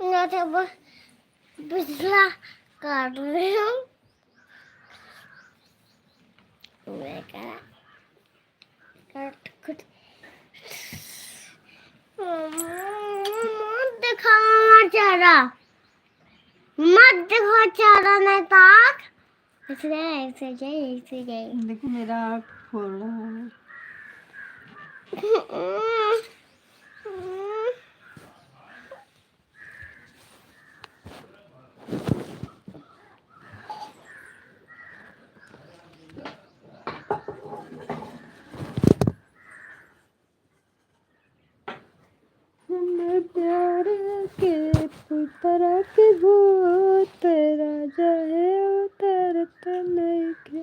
मैं तो बस बिजला काट रही हूँ। मैं काट कुछ मत दिखा चारा, मत दिखा चारा नहीं ताक। ऐसे जाए। देखो मेरा आँख फोड़ रहा है। प्यार के पुतरा के भूत राजा है उतरत नहीं के।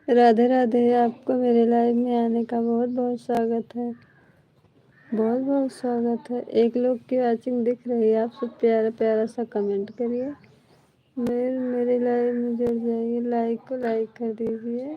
राधे राधे। आपको मेरे लाइव में आने का बहुत बहुत स्वागत है। बहुत बहुत स्वागत है। एक लोग की वॉचिंग दिख रही है। आप सब प्यारा प्यारा सा कमेंट करिए, मेरे लाइव में जुड़ जाइए। लाइक को लाइक कर दीजिए।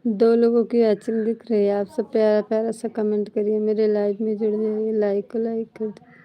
दो लोगों की वॉचिंग दिख रही है। आप सब प्यारा प्यारा सा कमेंट करिए, मेरे लाइव में जुड़ जाइए। लाइक को लाइक कर दीजिए।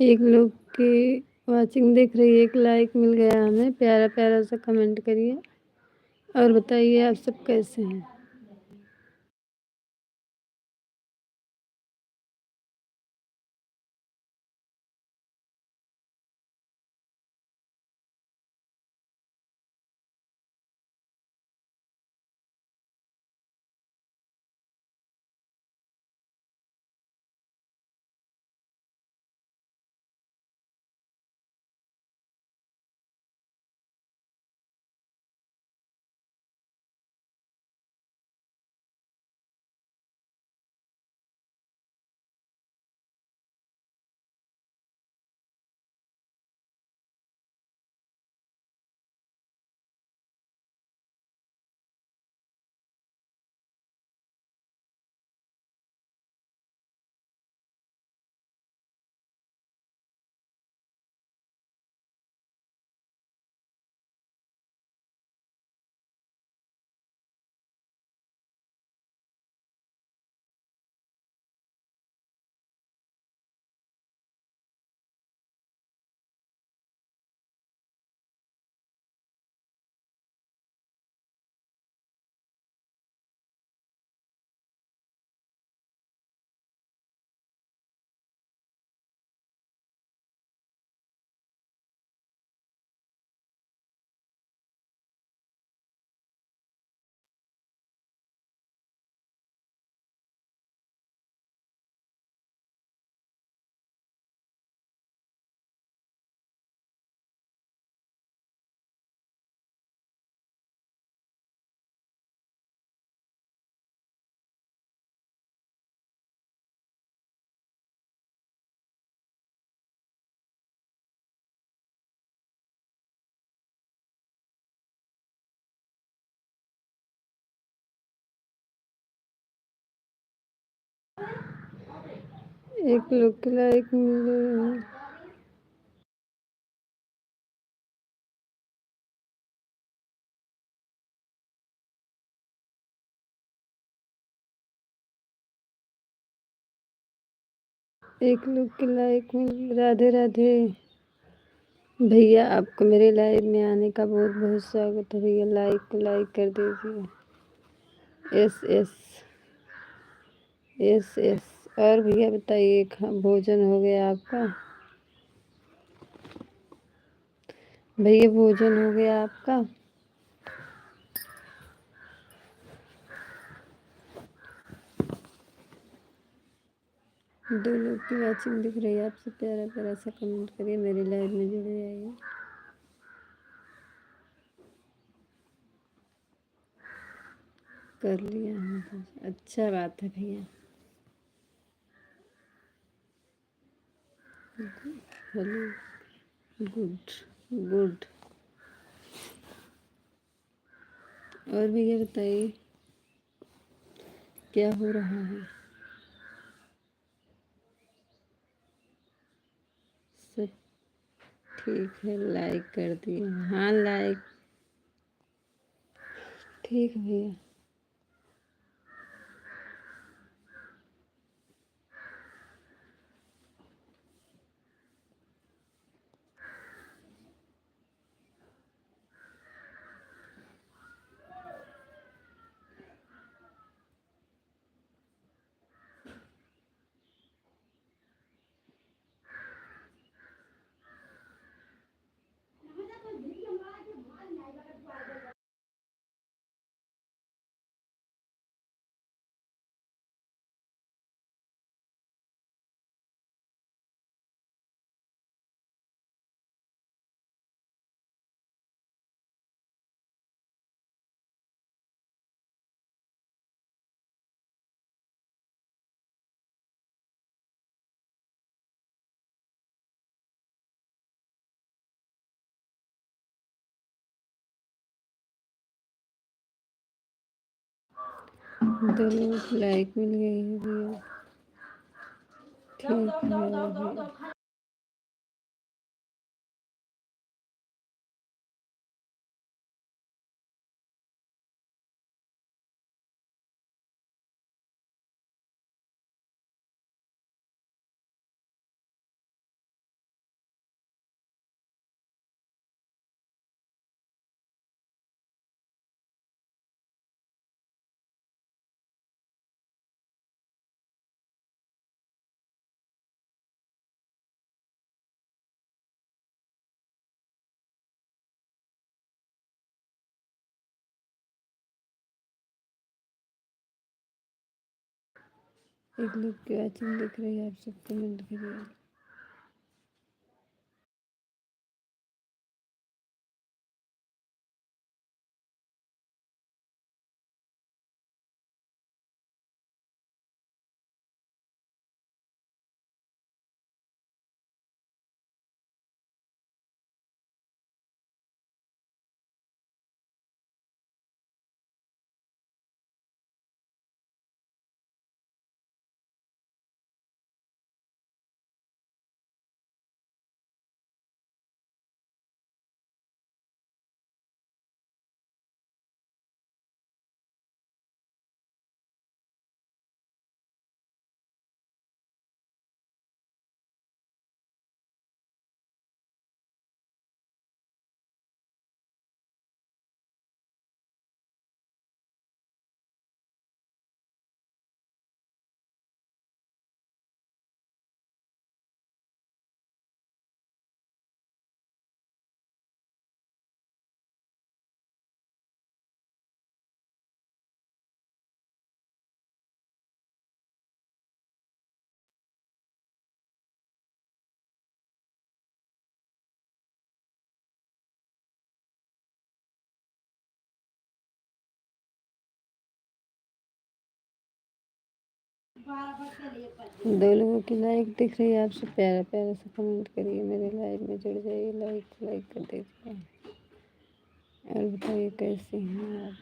एक लोग की वाचिंग दिख रही है, एक लाइक मिल गया हमें। प्यारा प्यारा सा कमेंट करिए और बताइए आप सब कैसे हैं। एक लोग की लाइक मिल गई है। एक लोग की लाइक मिल। राधे राधे भैया, आपको मेरे लाइव में आने का बहुत बहुत स्वागत है भैया। लाइक को लाइक कर दीजिए। Yes yes yes yes. और भैया बताइए, भोजन हो गया आपका? भैया भोजन हो गया आपका? दो लोग की वाचिंग दिख रही है। आपसे प्यारा प्यारा सा कमेंट करिए, मेरी लाइव में जुड़े आइए। कर लिया है तो अच्छा बात है भैया। हेलो। Good good. और भैया बताइए क्या हो रहा है? सब ठीक है, लाइक कर दिए। हाँ लाइक। ठीक है भैया। दोनों को लाइक मिल गई है भैया। ठीक है भैया। एक लोग की वाचिंग दिख रही है, आप सब कमेंट करिए। दो लोगों की लाइक दिख रही है, आप सब प्यारा प्यारा सा कमेंट करिए, मेरे लाइव में जुड़ जाइए, लाइक कर दीजिए और बताइए कैसे हैं आप।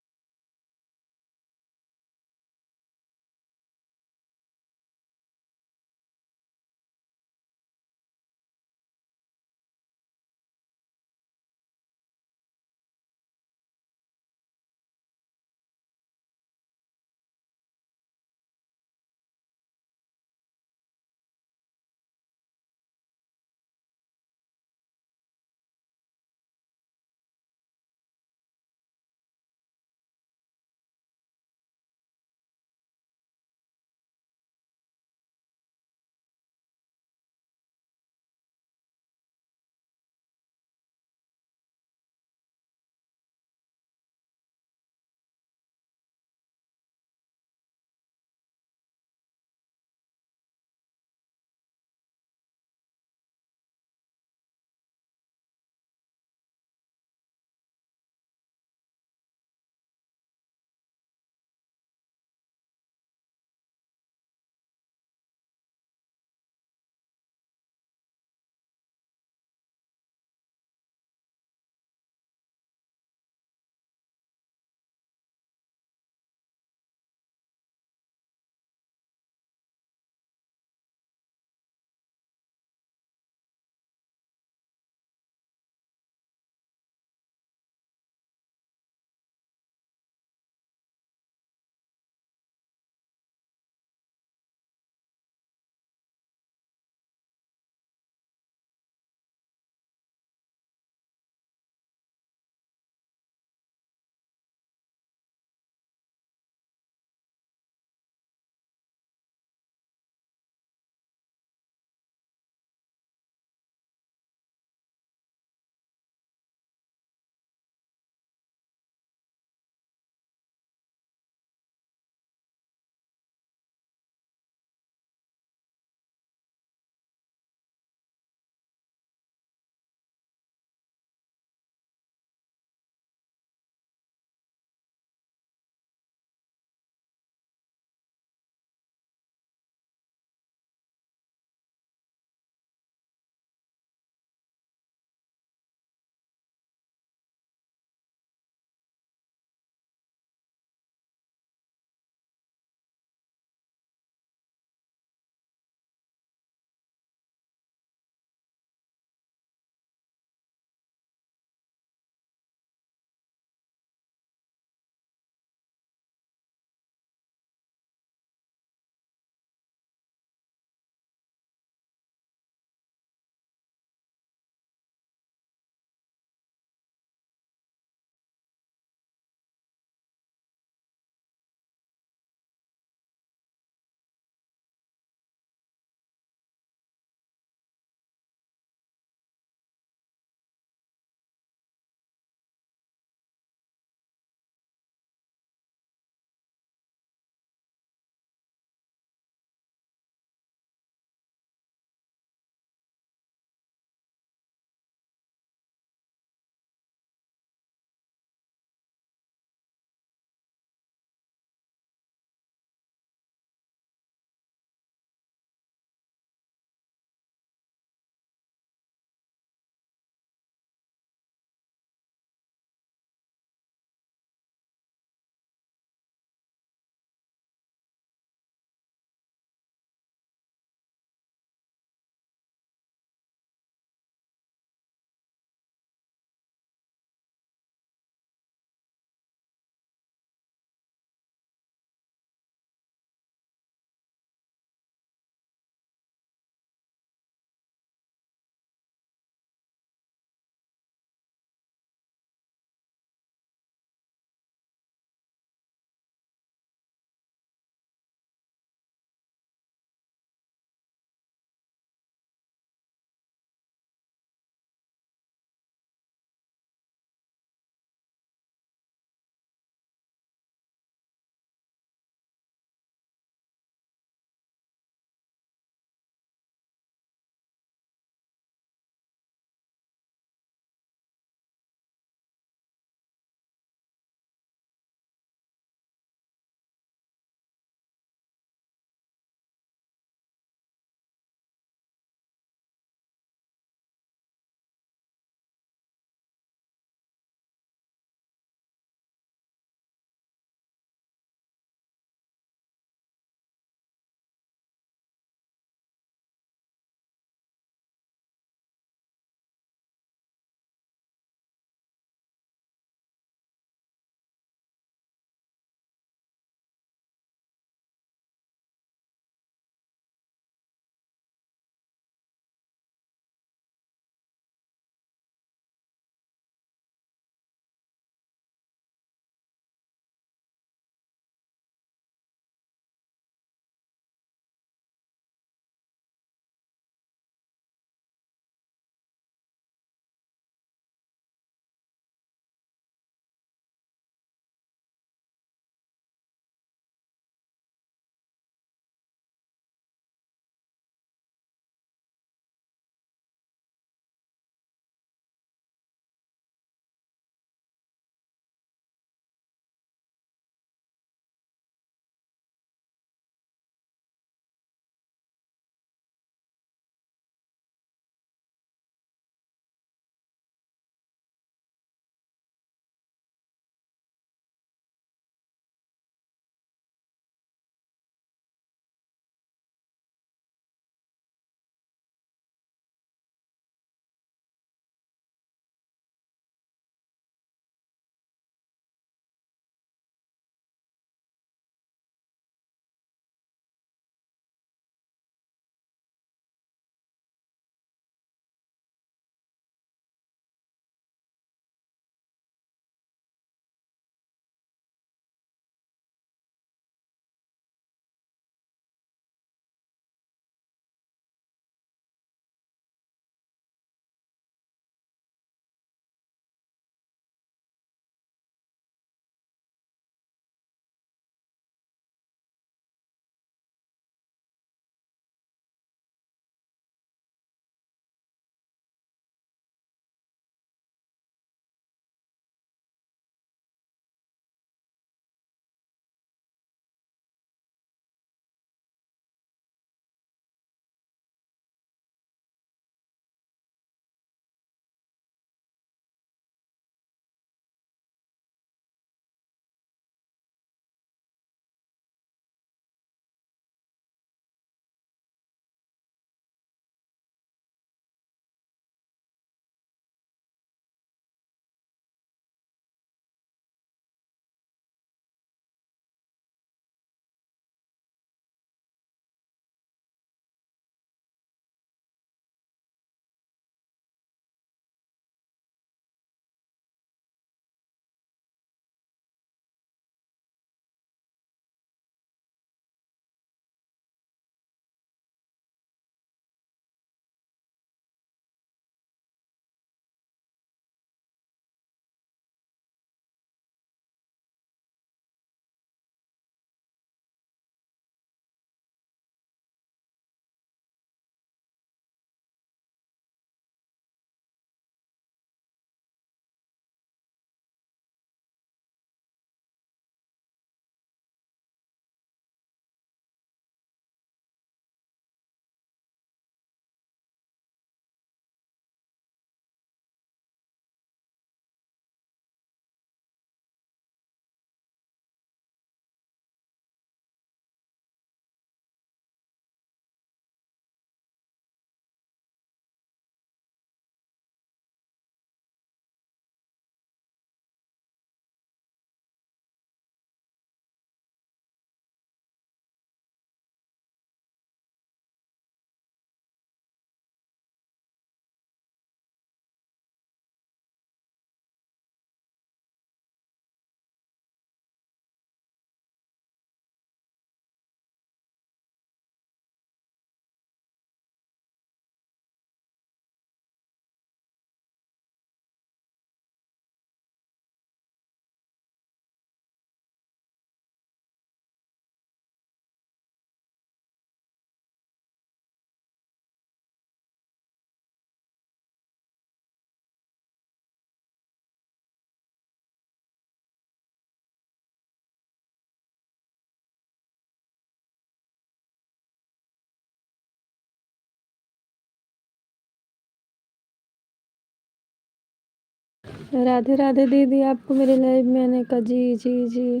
राधे राधे दीदी, आपको मेरे लाइव में आने का जी जी जी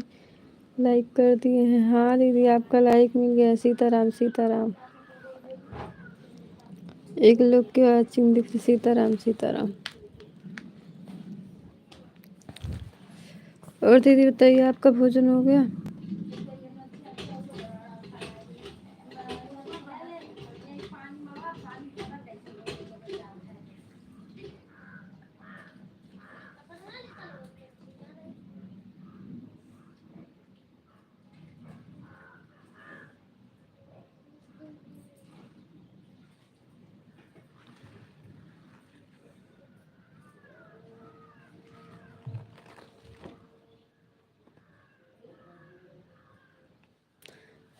लाइक कर दिए हैं। हाँ दीदी, आपका लाइक मिल गया। सीताराम सीताराम। एक लोग की वाचिंग दिख रही। सीताराम सीताराम। और दीदी बताइए, आपका भोजन हो गया?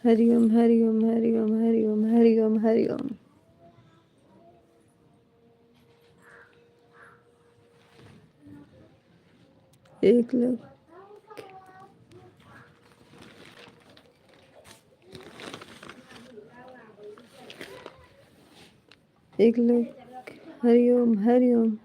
हरिओम हरिओम हरिओम हरिओम हरिओम हरिओम। एक लोग एक लोग हरिओम हरिओम।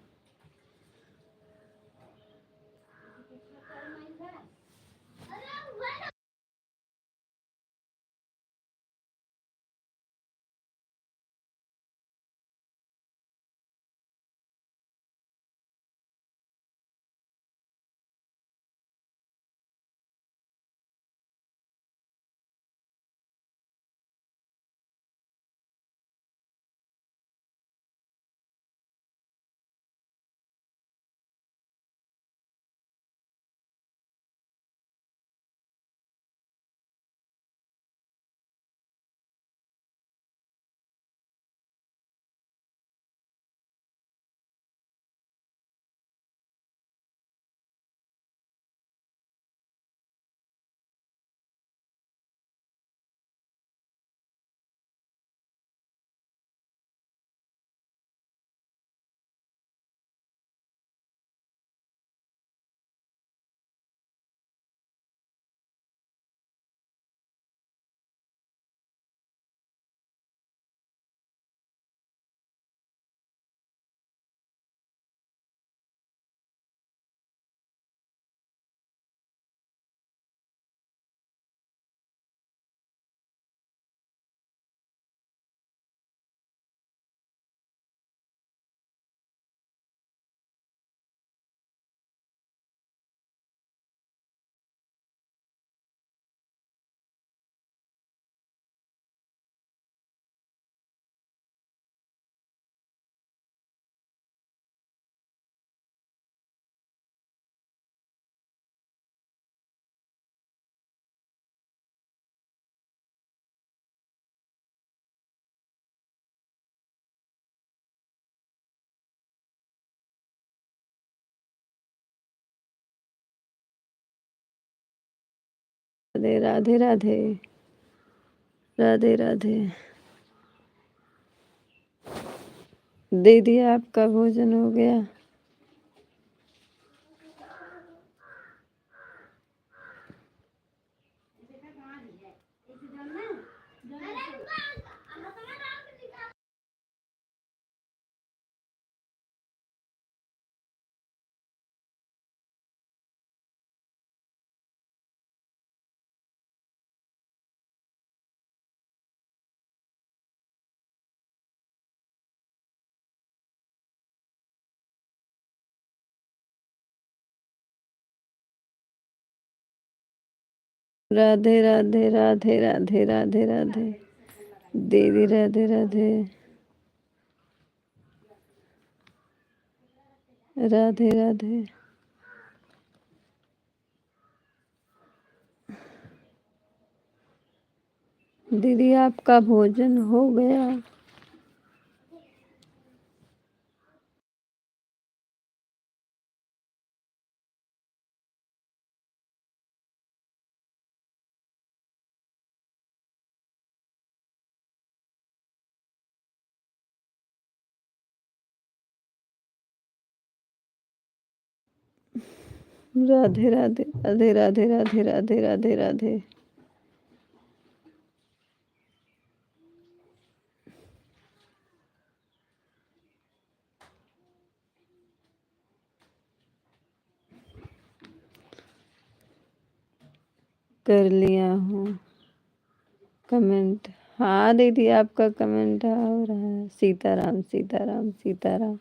राधे राधे राधे राधे राधे। दीदी, आपका भोजन हो गया? राधे राधे राधे राधे राधे राधे। दीदी राधे राधे राधे राधे। दीदी, आपका भोजन हो गया? राधे राधे राधे राधे राधे राधे राधे राधे। कर लिया हूँ कमेंट। हाँ दीदी, आपका कमेंट हो रहा है। सीताराम सीताराम सीताराम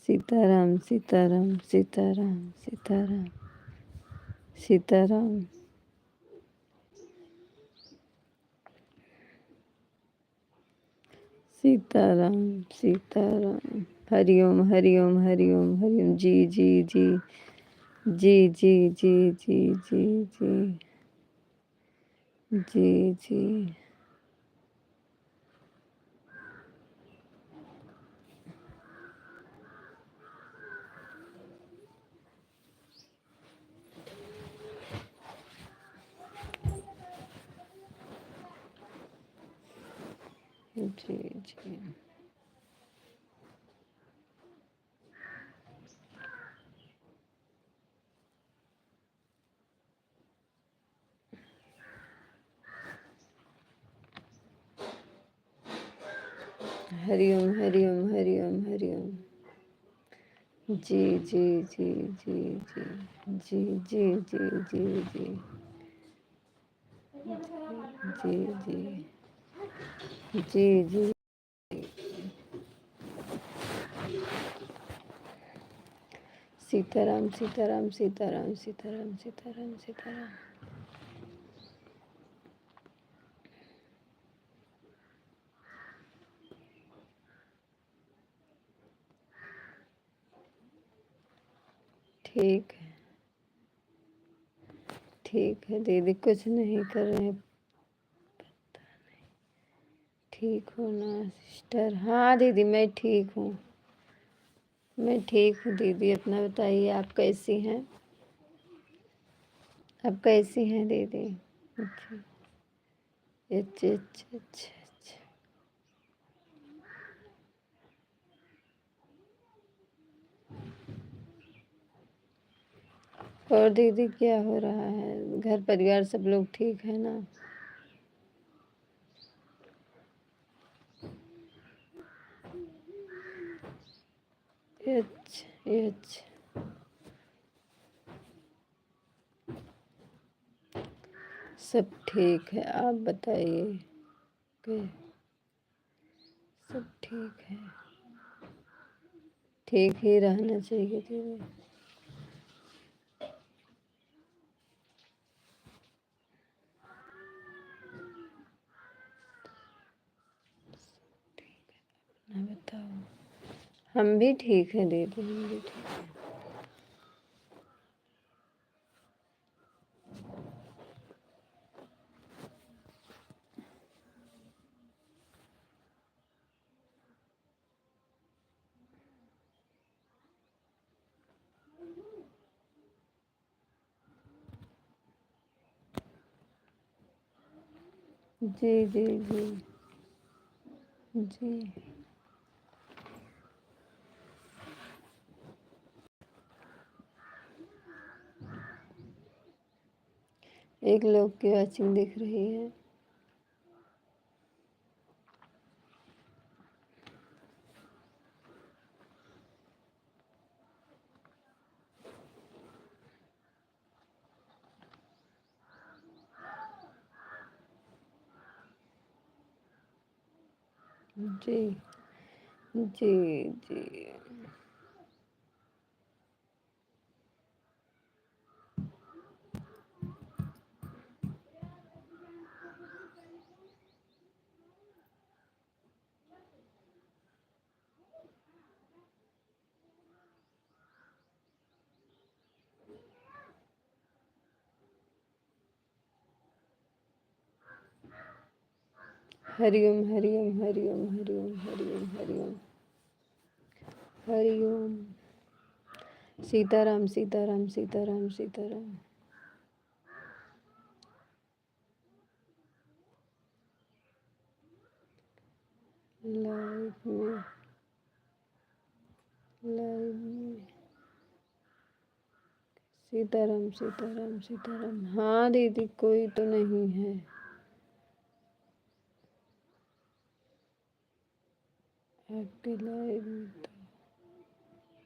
सीताराम सीताराम सीताराम सीताराम सीताराम। सीताराम सीताराम। हरिओम हरिओम हरिओम हरिओम। जी जी जी जी जी जी जी जी जी जी जी जी जी। हरिओम हरिओम हरिओम हरिओम। जी जी जी जी जी जी जी जी जी जी जी जी जी जी। सीताराम सीताराम सीताराम सीताराम सीताराम सीताराम। ठीक है, ठीक है दीदी, कुछ नहीं कर रहे हैं। ठीक हो ना सिस्टर? हाँ दीदी, मैं ठीक हूँ। मैं ठीक हूँ दीदी। अपना बताइए, आप कैसी हैं? आप कैसी हैं दीदी? अच्छा अच्छा अच्छा अच्छा अच्छा। और दीदी क्या हो रहा है? घर परिवार सब लोग ठीक है ना? अच्छा अच्छा। सब ठीक है, आप बताइए कि सब ठीक है? ठीक ही रहना चाहिए दीदी। ना बताओ। हम भी ठीक हैं दीदी, हम भी ठीक हैं। जी जी जी जी। एक लोग की वॉचिंग दिख रही है। जी जी जी। हरिओम हरिओम हरिओम हरिओम हरिओम हरिओम हरिओम। सीताराम सीताराम सीताराम सीताराम। लाइफ में, लाइफ में। सीताराम सीताराम सीताराम। हाँ दीदी, कोई तो नहीं है आपके लाइफ में, तो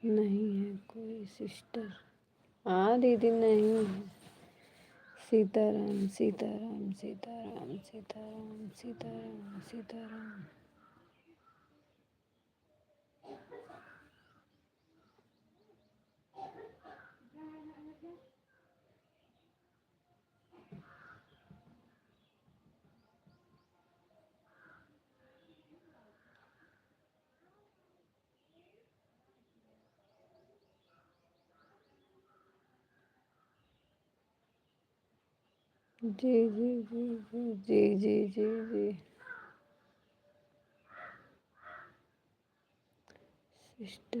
नहीं है कोई सिस्टर। हाँ दीदी, नहीं है सीताराम सीताराम सीताराम सीताराम सीताराम सीताराम। जी जी जी जी जी जी जी जी। सिस्टर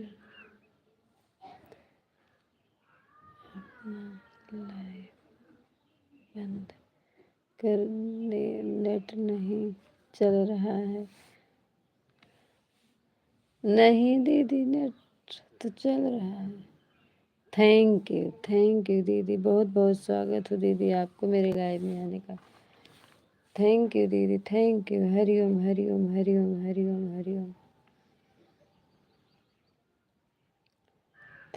लाइव बंद करने, नेट नहीं चल रहा है। नहीं दीदी, नेट तो चल रहा है। थैंक यू दीदी, बहुत बहुत स्वागत हो दीदी आपको मेरे लाइव में आने का। थैंक यू दीदी, thank you. Hariom Hariom Hariom Hariom Hariom.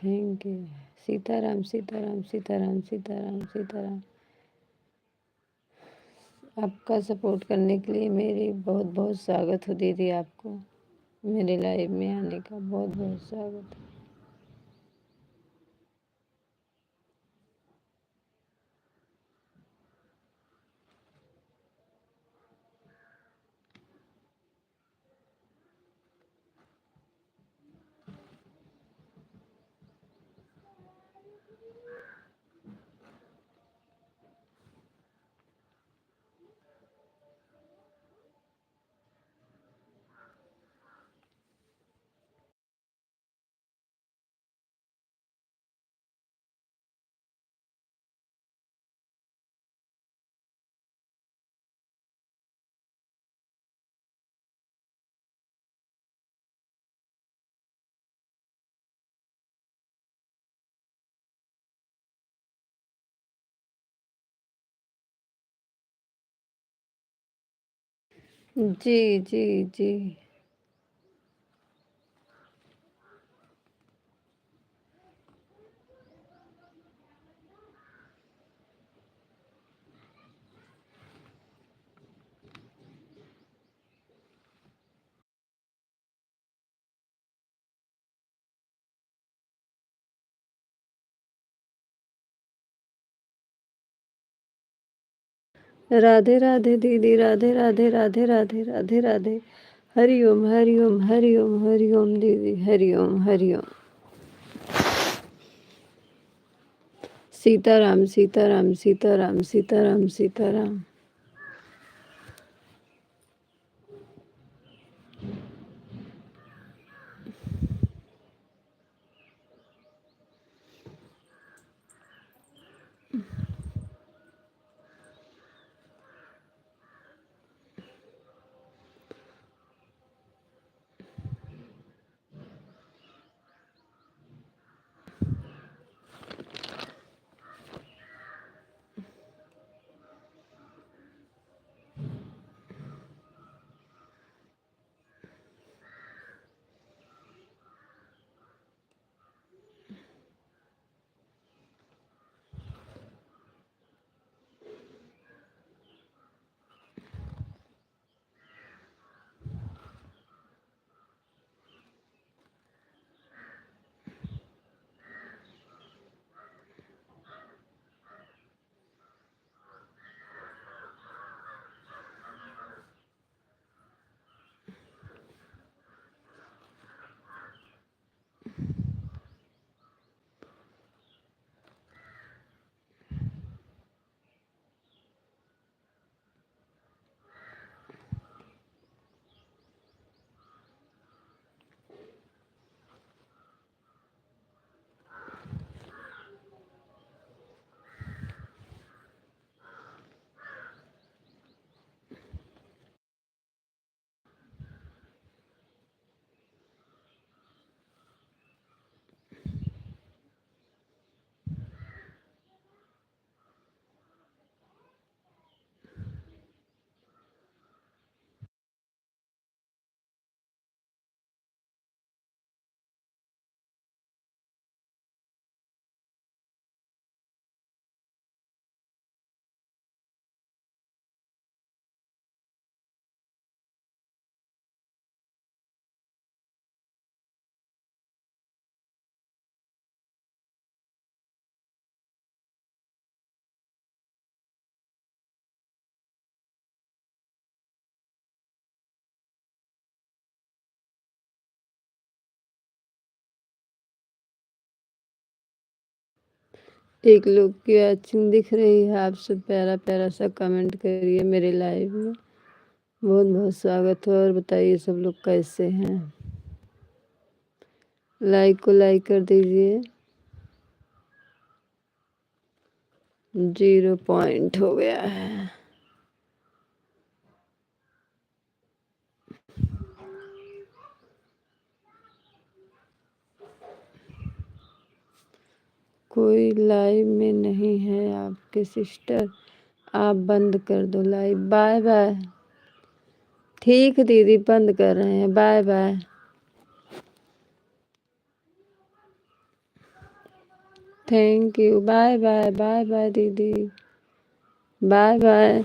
Thank you. Sitaram Sitaram Sitaram Sitaram Sitaram. आपका सपोर्ट करने के लिए मेरी बहुत बहुत स्वागत हो दीदी आपको मेरे लाइव में आने का बहुत बहुत स्वागत है। जी जी जी। राधे राधे दीदी, राधे राधे राधे राधे राधे राधे। हरिओम हरिओम हरिओम हरिओम दीदी, हरिओम हरिओम। सीताराम सीताराम सीताराम सीताराम सीताराम। एक लोग की वॉचिंग दिख रही है। आप सब प्यारा प्यारा सा कमेंट करिए मेरे लाइव में। बहुत बहुत स्वागत है। और बताइए सब लोग कैसे हैं। लाइक को लाइक कर दीजिए। 0 पॉइंट हो गया है। कोई लाइव में नहीं है आपके सिस्टर। आप बंद कर दो लाइव। Bye bye. ठीक है दीदी, बंद कर रहे हैं। Bye bye. Thank you. Bye bye. Bye bye दीदी। Bye bye.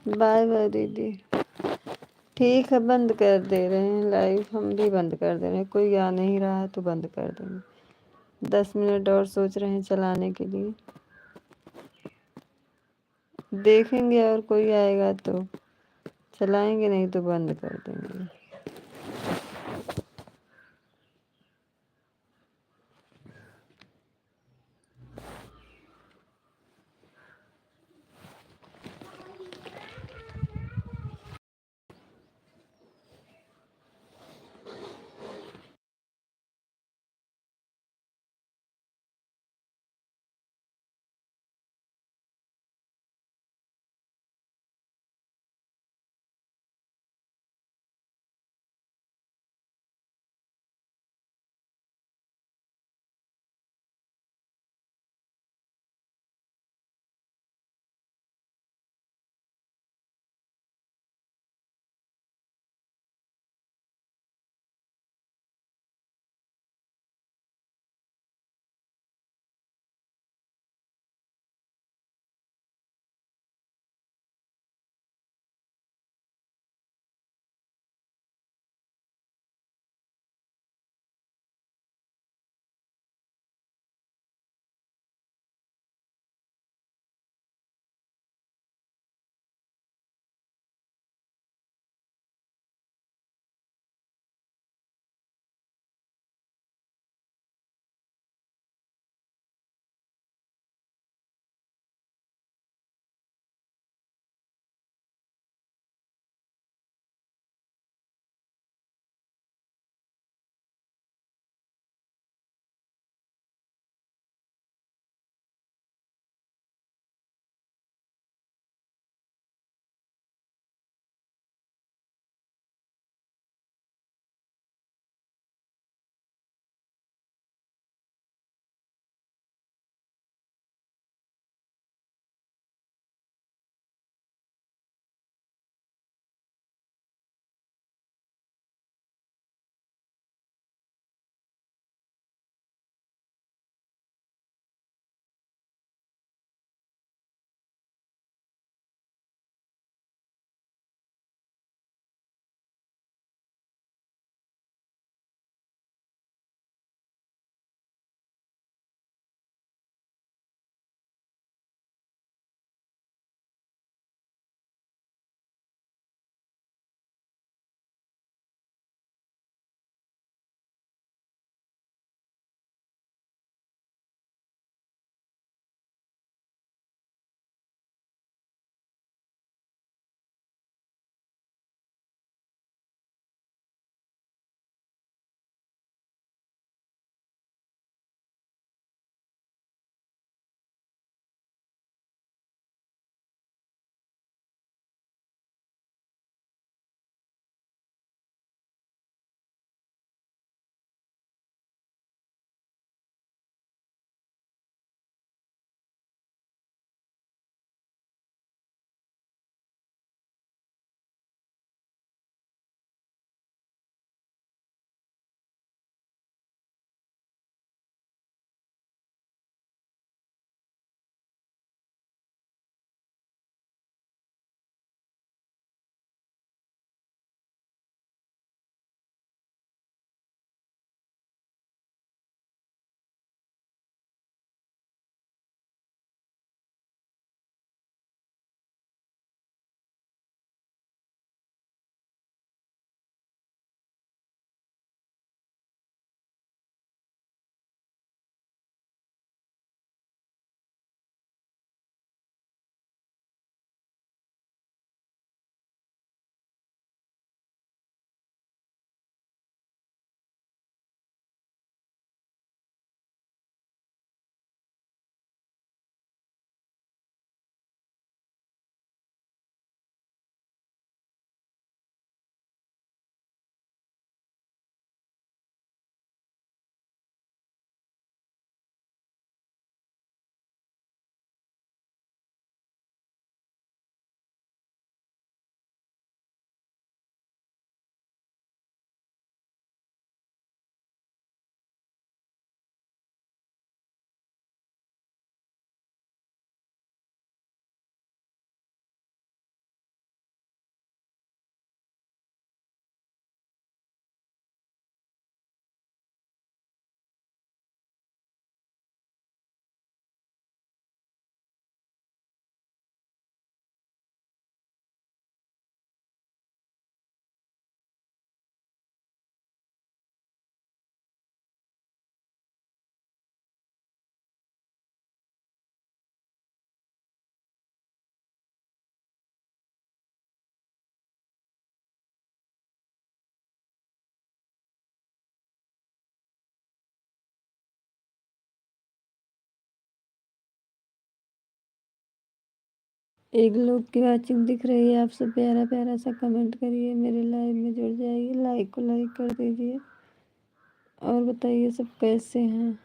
बाय बाय दीदी। ठीक है, बंद कर दे रहे हैं लाइव। हम भी बंद कर दे रहे हैं। कोई आ नहीं रहा है तो बंद कर देंगे। 10 मिनट और सोच रहे हैं चलाने के लिए। देखेंगे और कोई आएगा तो चलाएंगे, नहीं तो बंद कर देंगे। एक लोग की वाचिंग दिख रही है, आप सब प्यारा प्यारा सा कमेंट करिए, मेरे लाइव में जुड़ जाइए, लाइक को लाइक कर दीजिए और बताइए सब कैसे हैं।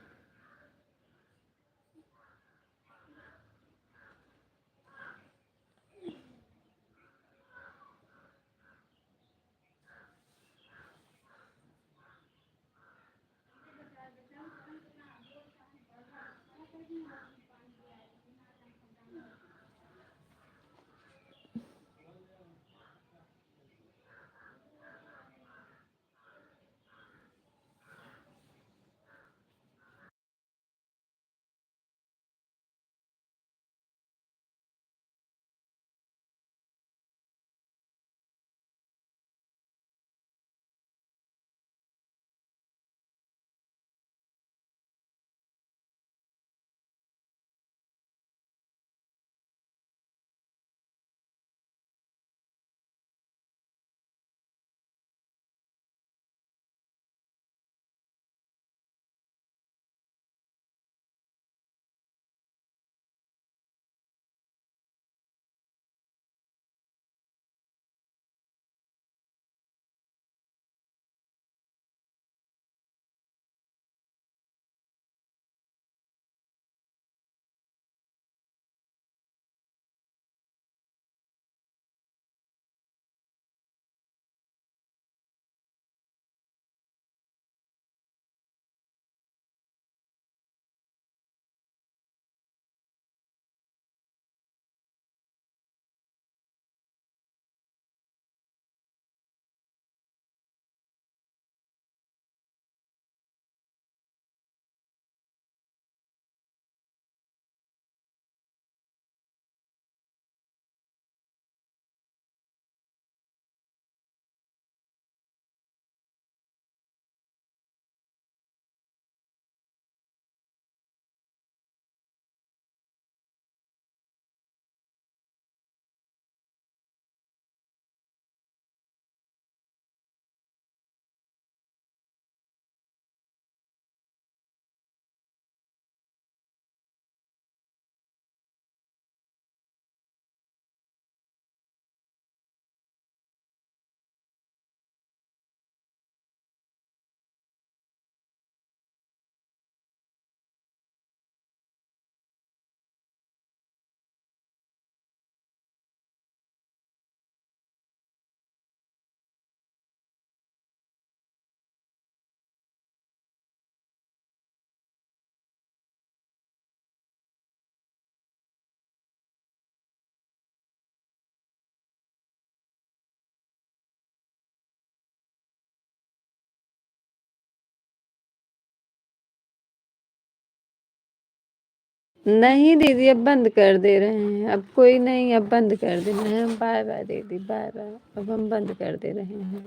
नहीं दीदी, अब बंद कर दे रहे हैं, अब कोई नहीं, अब बंद कर देना है। बाय बाय दीदी, बाय बाय, अब हम बंद कर दे रहे हैं।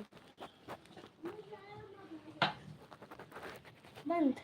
बंद।